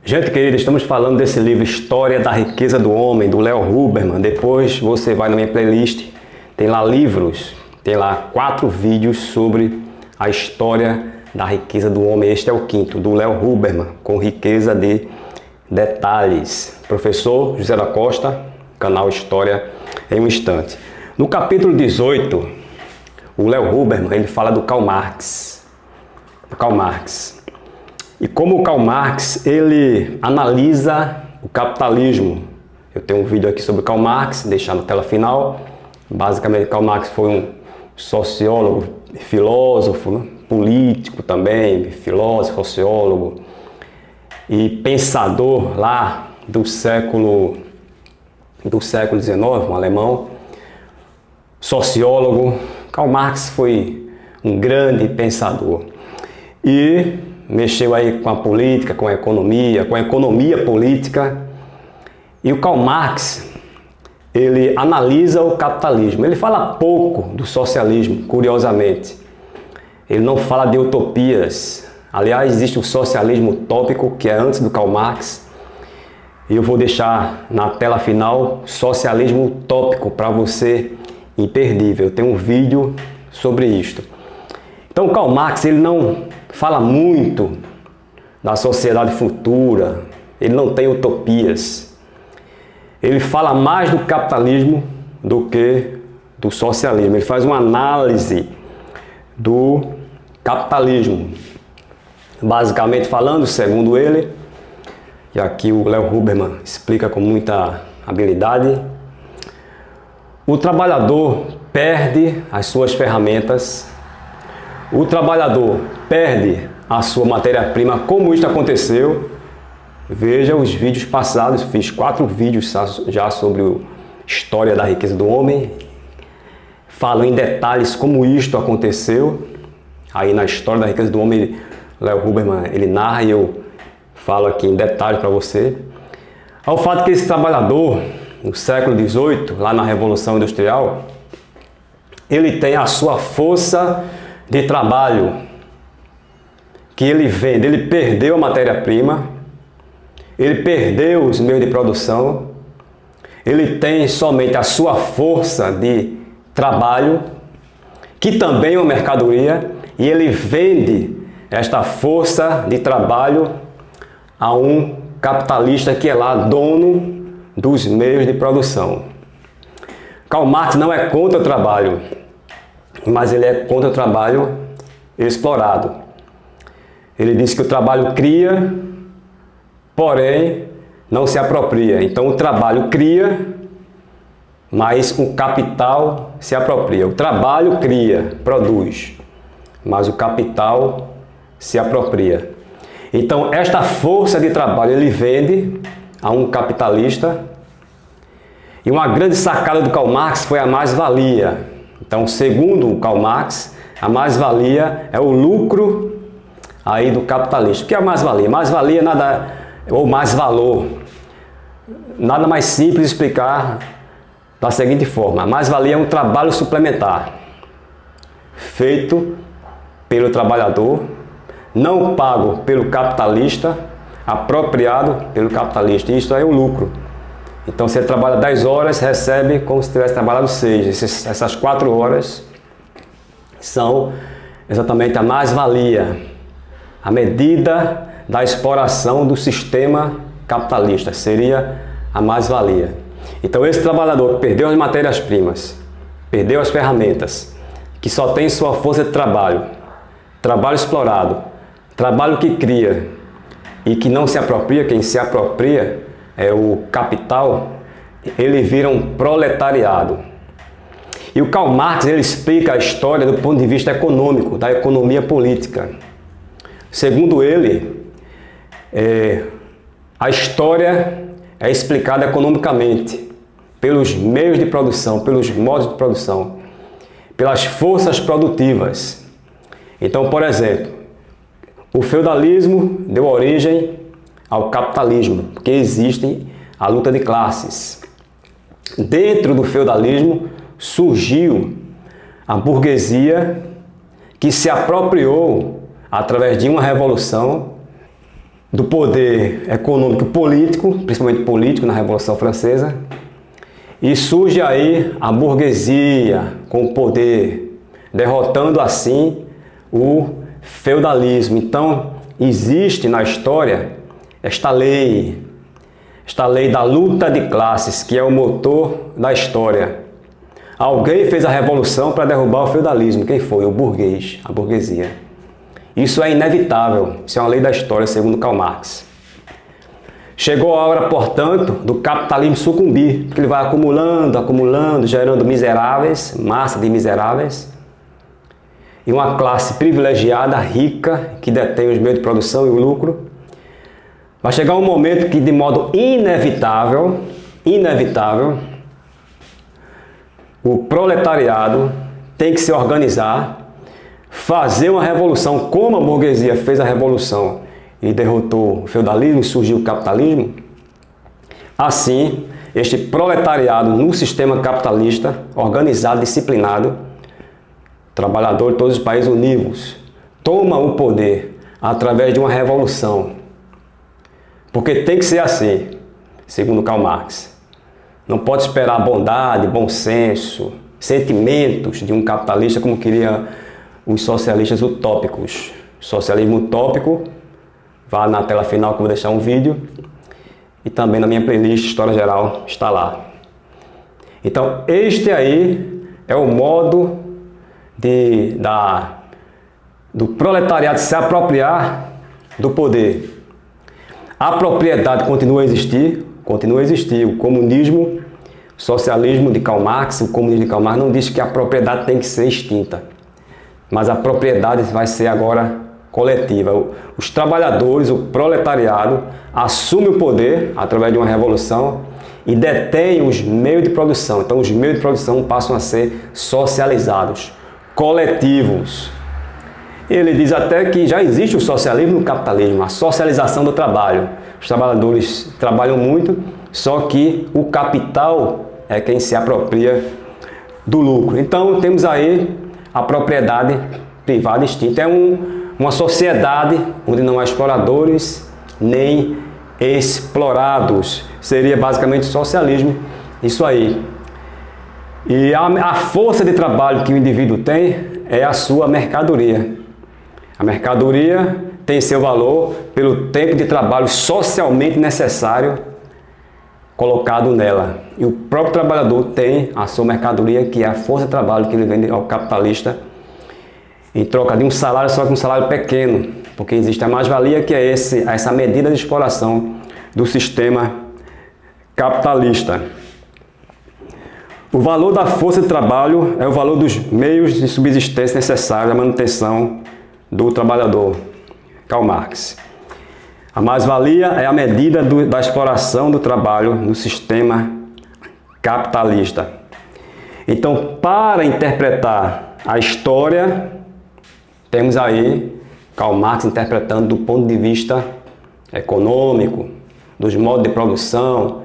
Gente querida, estamos falando desse livro História da Riqueza do Homem, do Léo Huberman. Depois você vai na minha playlist, tem lá livros, tem lá 4 vídeos sobre a história da riqueza do homem. Este é o 5º, do Léo Huberman, com riqueza de detalhes. Professor José da Costa, canal História em um Instante. No capítulo 18, o Léo Huberman, ele fala do Karl Marx. E como o Karl Marx, ele analisa o capitalismo. Eu tenho um vídeo aqui sobre Karl Marx, deixar na tela final. Basicamente, Karl Marx foi um sociólogo, filósofo, né? Político também, filósofo, sociólogo e pensador lá do século XIX, um alemão, sociólogo. Karl Marx foi um grande pensador e mexeu aí com a política, com a economia política. E o Karl Marx, ele analisa o capitalismo. Ele fala pouco do socialismo, curiosamente. Ele não fala de utopias. Aliás, existe o socialismo utópico, que é antes do Karl Marx. E eu vou deixar na tela final socialismo utópico para você, imperdível. Eu tenho um vídeo sobre isto. Então, o Karl Marx, ele não fala muito da sociedade futura, ele não tem utopias. Ele fala mais do capitalismo do que do socialismo. Ele faz uma análise do capitalismo. Basicamente falando, segundo ele, e aqui o Léo Huberman explica com muita habilidade, o trabalhador perde as suas ferramentas, o trabalhador perde a sua matéria-prima. Como isto aconteceu? Veja os vídeos passados, fiz 4 vídeos já sobre a história da riqueza do homem. Falo em detalhes como isto aconteceu. Aí na história da riqueza do homem, Léo Huberman, ele narra e eu falo aqui em detalhes para você. Ao fato que esse trabalhador, no século XVIII, lá na Revolução Industrial, ele tem a sua força de trabalho que ele vende. Ele perdeu a matéria-prima, ele perdeu os meios de produção, ele tem somente a sua força de trabalho, que também é uma mercadoria, e ele vende esta força de trabalho a um capitalista que é lá dono dos meios de produção. Karl Marx não é contra o trabalho, mas ele é contra o trabalho explorado. Ele diz que o trabalho cria, porém não se apropria. Então o trabalho cria, mas o capital se apropria. O trabalho cria, produz, mas o capital se apropria. Então esta força de trabalho ele vende a um capitalista. E uma grande sacada do Karl Marx foi a mais-valia. Então, segundo o Karl Marx, a mais-valia é o lucro aí do capitalista. O que é a mais-valia? Mais-valia nada, ou mais-valor. Nada mais simples de explicar da seguinte forma. A mais-valia é um trabalho suplementar, feito pelo trabalhador, não pago pelo capitalista, apropriado pelo capitalista. Isso aí é o lucro. Então, se ele trabalha 10 horas, recebe como se tivesse trabalhado 6. Essas 4 horas são exatamente a mais-valia, a medida da exploração do sistema capitalista, seria a mais-valia. Então, esse trabalhador que perdeu as matérias-primas, perdeu as ferramentas, que só tem sua força de trabalho, trabalho explorado, trabalho que cria e que não se apropria, quem se apropria é o capital, ele vira um proletariado. E o Karl Marx, ele explica a história do ponto de vista econômico, da economia política. Segundo ele, a história é explicada economicamente, pelos meios de produção, pelos modos de produção, pelas forças produtivas. Então, por exemplo, o feudalismo deu origem ao capitalismo, porque existe a luta de classes. Dentro do feudalismo surgiu a burguesia que se apropriou através de uma revolução do poder econômico e político, principalmente político na Revolução Francesa, e surge aí a burguesia com o poder, derrotando assim o feudalismo. Então, existe na história esta lei da luta de classes, que é o motor da história. Alguém fez a revolução para derrubar o feudalismo. Quem foi? O burguês, a burguesia. Isso é inevitável, isso é uma lei da história, segundo Karl Marx. Chegou a hora, portanto, do capitalismo sucumbir, porque ele vai acumulando, gerando miseráveis, massa de miseráveis, e uma classe privilegiada, rica, que detém os meios de produção e o lucro. Vai chegar um momento que, de modo inevitável, o proletariado tem que se organizar, fazer uma revolução, como a burguesia fez a revolução e derrotou o feudalismo e surgiu o capitalismo. Assim, este proletariado no sistema capitalista, organizado, disciplinado, trabalhador de todos os países unidos, toma o poder através de uma revolução. Porque tem que ser assim, segundo Karl Marx. Não pode esperar bondade, bom senso, sentimentos de um capitalista como queria os socialistas utópicos. Socialismo utópico, vá na tela final que eu vou deixar um vídeo, e também na minha playlist História Geral está lá. Então, este aí é o modo do proletariado se apropriar do poder. A propriedade continua a existir. O comunismo, o socialismo de Karl Marx, o comunismo de Karl Marx não diz que a propriedade tem que ser extinta, mas a propriedade vai ser agora coletiva. Os trabalhadores, o proletariado, assume o poder através de uma revolução e detém os meios de produção. Então, os meios de produção passam a ser socializados, coletivos. Ele diz até que já existe o socialismo no capitalismo, a socialização do trabalho. Os trabalhadores trabalham muito, só que o capital é quem se apropria do lucro. Então, temos aí a propriedade privada extinta. É uma sociedade onde não há exploradores nem explorados. Seria basicamente socialismo, isso aí. E a força de trabalho que o indivíduo tem é a sua mercadoria. A mercadoria tem seu valor pelo tempo de trabalho socialmente necessário colocado nela. E o próprio trabalhador tem a sua mercadoria, que é a força de trabalho que ele vende ao capitalista em troca de um salário, só que um salário pequeno, porque existe a mais-valia, que é essa medida de exploração do sistema capitalista. O valor da força de trabalho é o valor dos meios de subsistência necessários à manutenção do trabalhador. Karl Marx. A mais-valia é a medida da exploração do trabalho no sistema capitalista. Então, para interpretar a história, temos aí Karl Marx interpretando do ponto de vista econômico, dos modos de produção,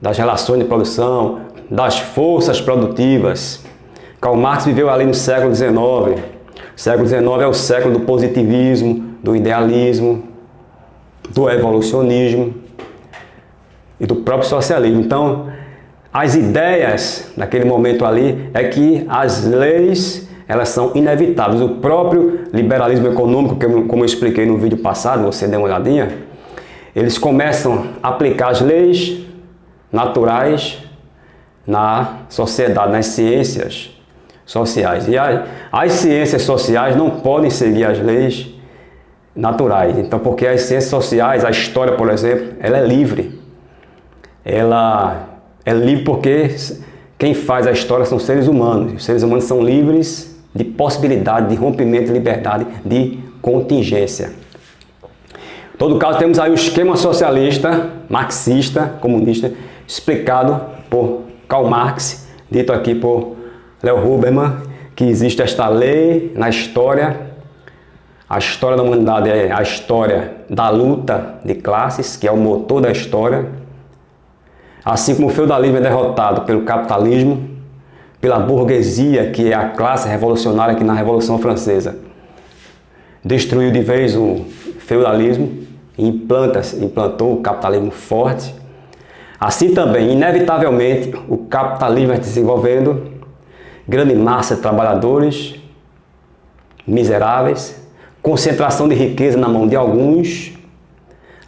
das relações de produção, das forças produtivas. Karl Marx viveu ali no século XIX. O século XIX é o século do positivismo, do idealismo, do evolucionismo e do próprio socialismo. Então, as ideias naquele momento ali é que as leis, elas são inevitáveis. O próprio liberalismo econômico, como eu expliquei no vídeo passado, você dê uma olhadinha, eles começam a aplicar as leis naturais na sociedade, nas ciências sociais. E as ciências sociais não podem seguir as leis naturais. Então, porque as ciências sociais, a história, por exemplo, ela é livre. Ela é livre porque quem faz a história são seres humanos. Os seres humanos são livres de possibilidade, de rompimento de liberdade, de contingência. Em todo caso, temos aí o esquema socialista, marxista, comunista, explicado por Karl Marx, dito aqui por Leo Huberman, que existe esta lei na história. A história da humanidade é a história da luta de classes, que é o motor da história. Assim como o feudalismo é derrotado pelo capitalismo, pela burguesia, que é a classe revolucionária que na Revolução Francesa destruiu de vez o feudalismo, implantou o capitalismo forte, assim também, inevitavelmente, o capitalismo vai desenvolvendo grande massa de trabalhadores miseráveis, concentração de riqueza na mão de alguns,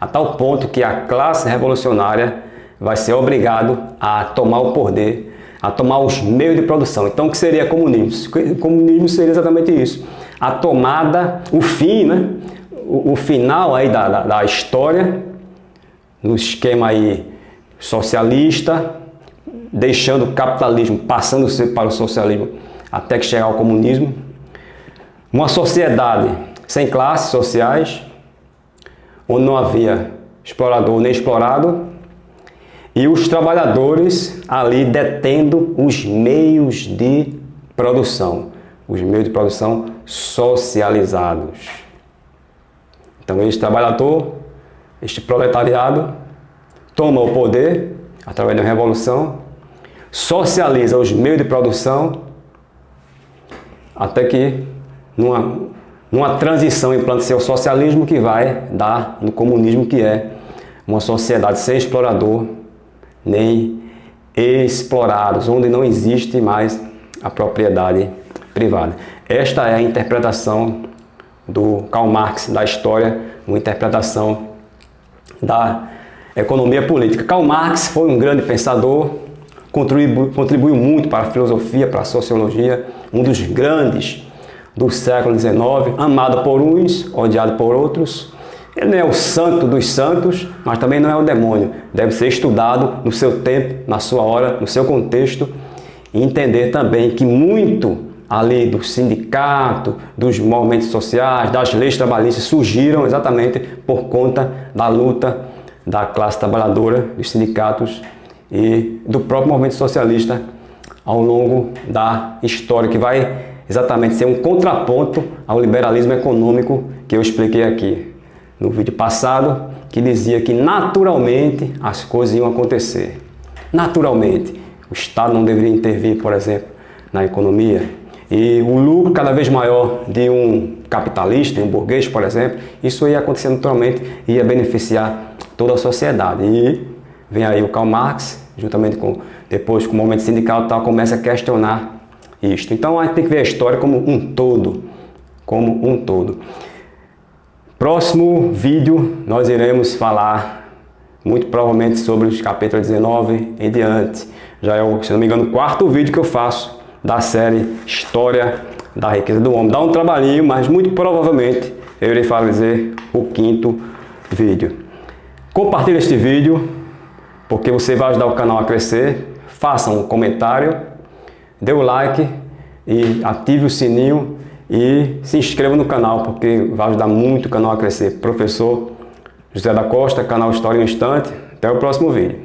a tal ponto que a classe revolucionária vai ser obrigado a tomar o poder, a tomar os meios de produção. Então, o que seria comunismo? O comunismo seria exatamente isso. A tomada, o fim, né? O final aí da história, no esquema aí socialista, deixando o capitalismo, passando para o socialismo, até que chegar ao comunismo. Uma sociedade sem classes sociais, onde não havia explorador nem explorado, e os trabalhadores ali detendo os meios de produção, os meios de produção socializados. Então, este trabalhador, este proletariado, toma o poder através da revolução, socializa os meios de produção, até que numa transição implanta-se o socialismo, que vai dar no comunismo, que é uma sociedade sem explorador nem explorados, onde não existe mais a propriedade privada. Esta é a interpretação do Karl Marx da história, uma interpretação da economia política. Karl Marx foi um grande pensador, contribuiu muito para a filosofia, para a sociologia, um dos grandes do século XIX, amado por uns, odiado por outros. Ele não é o santo dos santos, mas também não é o demônio. Deve ser estudado no seu tempo, na sua hora, no seu contexto, e entender também que muito ali do sindicato, dos movimentos sociais, das leis trabalhistas, surgiram exatamente por conta da luta da classe trabalhadora, dos sindicatos e do próprio movimento socialista ao longo da história, que vai exatamente ser um contraponto ao liberalismo econômico que eu expliquei aqui no vídeo passado, que dizia que naturalmente as coisas iam acontecer. Naturalmente. O Estado não deveria intervir, por exemplo, na economia. E o lucro cada vez maior de um capitalista, um burguês, por exemplo, isso ia acontecer naturalmente e ia beneficiar toda a sociedade. E vem aí o Karl Marx, juntamente depois com o movimento sindical e tal, começa a questionar isto. Então a gente tem que ver a história como um todo. Como um todo. Próximo vídeo nós iremos falar muito provavelmente sobre os capítulos 19 em diante. Já é, se não me engano, o quarto vídeo que eu faço da série História da Riqueza do Homem. Dá um trabalhinho, mas muito provavelmente eu irei fazer o quinto vídeo. Compartilhe este vídeo, porque você vai ajudar o canal a crescer. Faça um comentário, dê o like e ative o sininho e se inscreva no canal, porque vai ajudar muito o canal a crescer. Professor José da Costa, canal História em um Instante. Até o próximo vídeo.